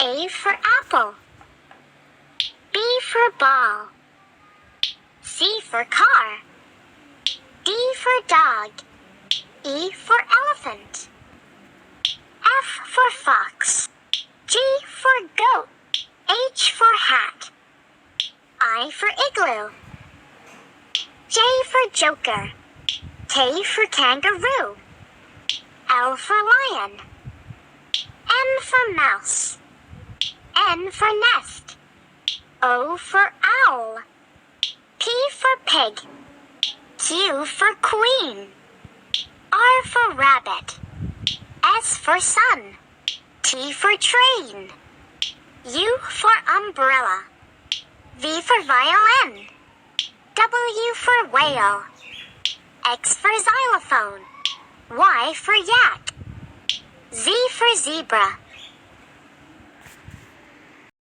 A for apple. B for ball. C for car. D for dog. E for elephant. F for fox. G for goat. H for hat. I for igloo. J for joker. K for kangaroo. L for lion. M for mouse. N for nest. O for owl. P for pig. Q for queen. R for rabbit. S for sun. T for train. U for umbrella. V for violin. W for whale. X for xylophone. Y for yak. Z for zebra.